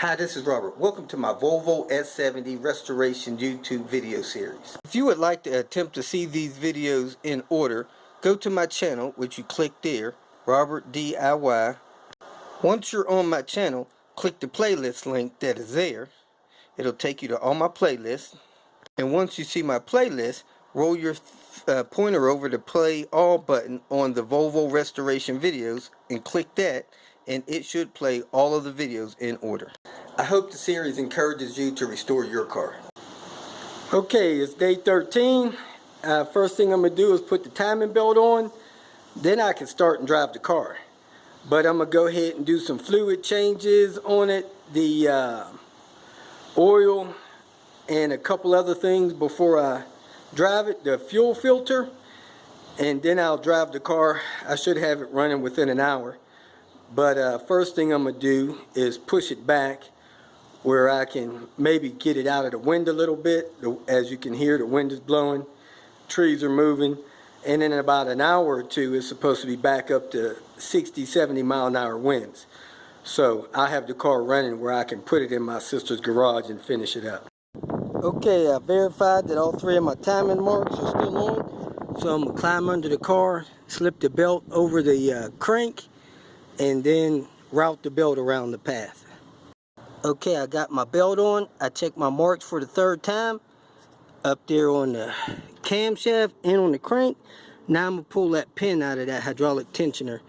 Hi, this is Robert. Welcome to my Volvo S70 Restoration YouTube video series. If you would like to attempt to see these videos in order, go to my channel, which you click there, Robert DIY. Once you're on my channel, click the playlist link that is there. It'll take you to all my playlists. And once you see my playlist, roll your pointer over the play all button on the Volvo restoration videos and click that, and it should play all of the videos in order. I hope the series encourages you to restore your car. Okay, it's day 13. First thing I'm going to do is put the timing belt on. Then I can start and drive the car. But I'm going to go ahead and do some fluid changes on it, the oil, and a couple other things before I drive it, the fuel filter, and then I'll drive the car. I should have it running within an hour. But first thing I'm going to do is push it back where I can maybe get it out of the wind a little bit. As you can hear, the wind is blowing, trees are moving, and in about an hour or two it's supposed to be back up to 60-70 mile an hour winds. So I have the car running where I can put it in my sister's garage and finish it up. Okay, I verified that all three of my timing marks are still on. So I'm going to climb under the car, slip the belt over the crank, and then route the belt around the path. Okay, I got my belt on. I checked my marks for the third time, up there on the camshaft and on the crank. Now I'm going to pull that pin out of that hydraulic tensioner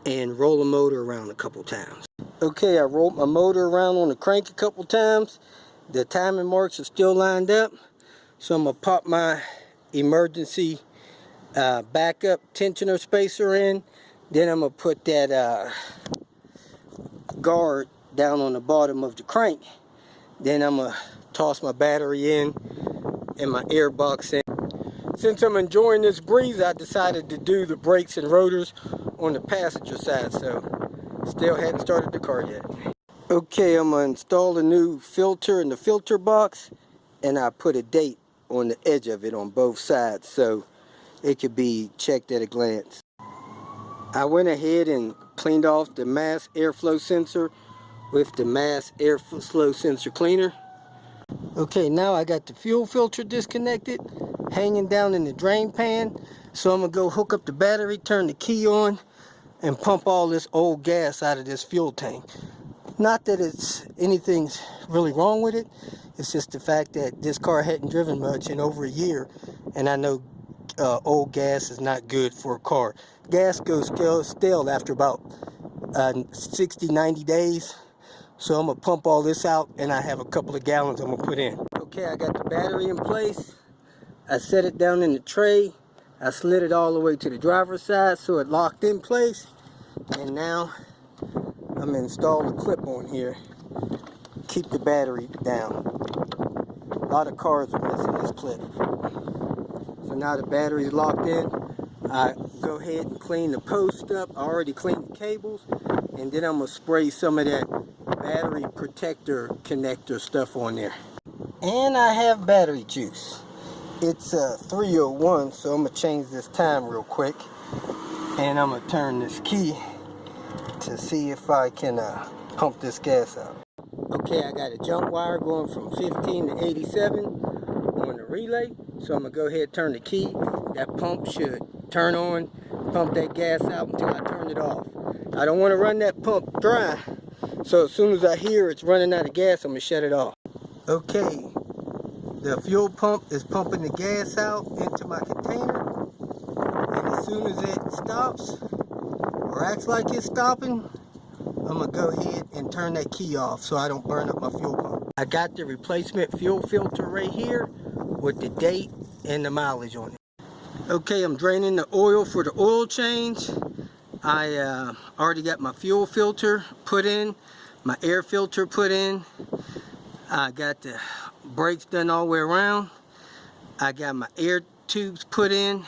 and roll the motor around a couple times. Okay, I rolled my motor around on the crank a couple times. The timing marks are still lined up, so I'm going to pop my emergency backup tensioner spacer in. Then I'm going to put that guard down on the bottom of the crank. Then I'm going to toss my battery in and my air box in. Since I'm enjoying this breeze, I decided to do the brakes and rotors on the passenger side, so still hadn't started the car yet. Okay, I'm going to install a new filter in the filter box, and I put a date on the edge of it on both sides so it could be checked at a glance. I went ahead and cleaned off the mass airflow sensor with the mass airflow sensor cleaner. Okay, now I got the fuel filter disconnected, hanging down in the drain pan. So I'm going to go hook up the battery, turn the key on, and pump all this old gas out of this fuel tank. Not that it's anything really wrong with it. It's just the fact that this car hadn't driven much in over a year, and I know old gas is not good for a car. Gas goes stale after about 60-90 days. So I'm going to pump all this out, and I have a couple of gallons I'm going to put in. Okay, I got the battery in place. I set it down in the tray. I slid it all the way to the driver's side so it locked in place. And now I'm going to install the clip on here. Keep the battery down. A lot of cars are missing this clip. So now the battery is locked in. I go ahead and clean the post up. I already cleaned the cables. And then I'm going to spray some of that battery protector connector stuff on there. And I have battery juice. It's 3:01, so I'm going to change this time real quick. And I'm going to turn this key to see if I can pump this gas out. Okay, I got a jump wire going from 15 to 87 on the relay. So I'm going to go ahead and turn the key. That pump should turn on, pump that gas out until I turn it off. I don't want to run that pump dry. So as soon as I hear it's running out of gas, I'm going to shut it off. Okay, the fuel pump is pumping the gas out into my container. And as soon as it stops, or acts like it's stopping, I'm going to go ahead and turn that key off so I don't burn up my fuel pump. I got the replacement fuel filter right here with the date and the mileage on it. Okay, I'm draining the oil for the oil change. I already got my fuel filter put in, my air filter put in. I got the brakes done all the way around. I got my air tubes put in,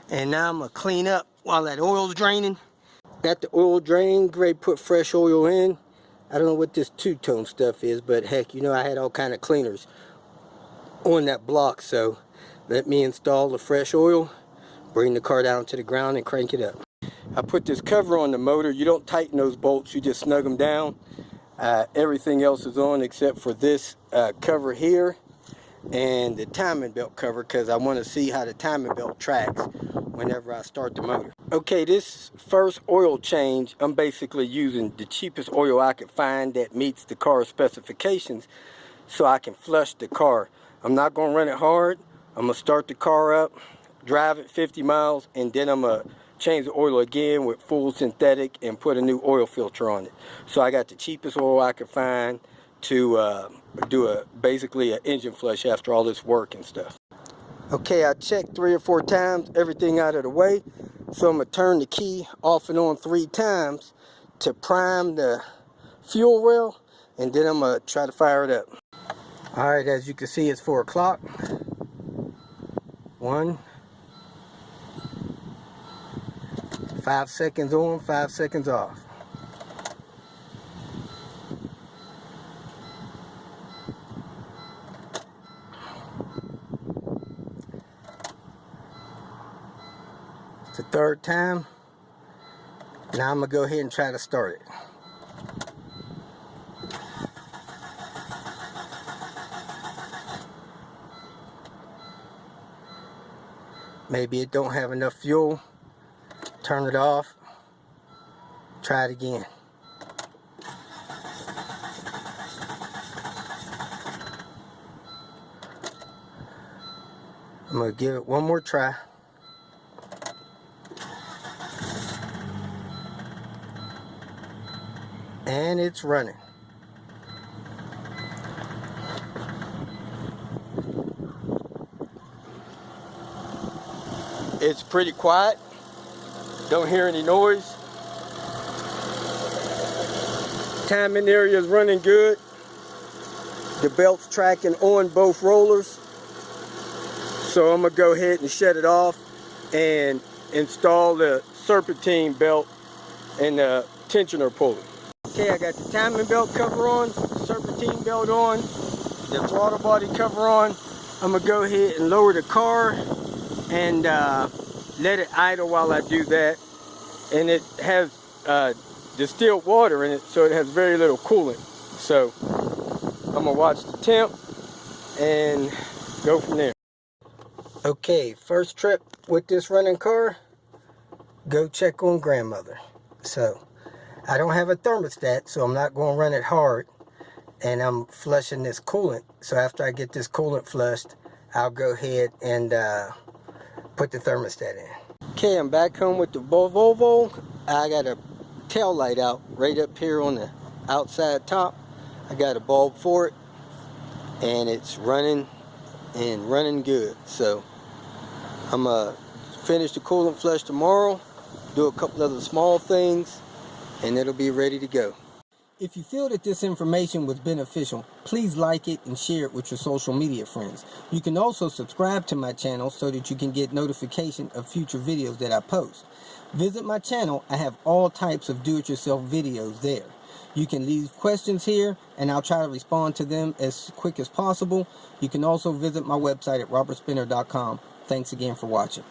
and now I'm going to clean up while that oil's draining. Got the oil drained, ready to put fresh oil in. I don't know what this two-tone stuff is, but heck, you know I had all kind of cleaners on that block, so let me install the fresh oil, bring the car down to the ground, and crank it up. I put this cover on the motor. You don't tighten those bolts, you just snug them down. Everything else is on except for this cover here and the timing belt cover, because I want to see how the timing belt tracks whenever I start the motor. Okay, this first oil change, I'm basically using the cheapest oil I could find that meets the car specifications so I can flush the car. I'm not going to run it hard. I'm going to start the car up, drive it 50 miles, and then I'm going to change the oil again with full synthetic and put a new oil filter on it. So I got the cheapest oil I could find to do basically an engine flush after all this work and stuff. Okay, I checked 3 or 4 times, everything out of the way. So I'm going to turn the key off and on 3 times to prime the fuel rail, and then I'm going to try to fire it up. Alright, as you can see, it's 4 o'clock. 1. 5 seconds on, 5 seconds off. It's the 3rd time. Now I'm going to go ahead and try to start it. Maybe it don't have enough fuel. Turn it off. Try it again. I'm going to give it one more try. And it's running. It's pretty quiet. Don't hear any noise. Timing area is running good. The belt's tracking on both rollers. So I'm going to go ahead and shut it off and install the serpentine belt and the tensioner pulley. Okay, I got the timing belt cover on, the serpentine belt on, the throttle body cover on. I'm going to go ahead and lower the car and let it idle while I do that. And it has distilled water in it, so it has very little coolant. So I'm going to watch the temp and go from there. Okay, first trip with this running car, go check on grandmother. So I don't have a thermostat, so I'm not going to run it hard, and I'm flushing this coolant. So after I get this coolant flushed, I'll go ahead and put the thermostat in. Okay, I'm back home with the Volvo. I got a tail light out right up here on the outside top. I got a bulb for it, and it's running and running good. So I'm gonna finish the coolant flush tomorrow, do a couple other small things, and it'll be ready to go. If you feel that this information was beneficial, please like it and share it with your social media friends. You can also subscribe to my channel so that you can get notification of future videos that I post. Visit my channel. I have all types of do-it-yourself videos there. You can leave questions here and I'll try to respond to them as quick as possible. You can also visit my website at robertspinner.com. Thanks again for watching.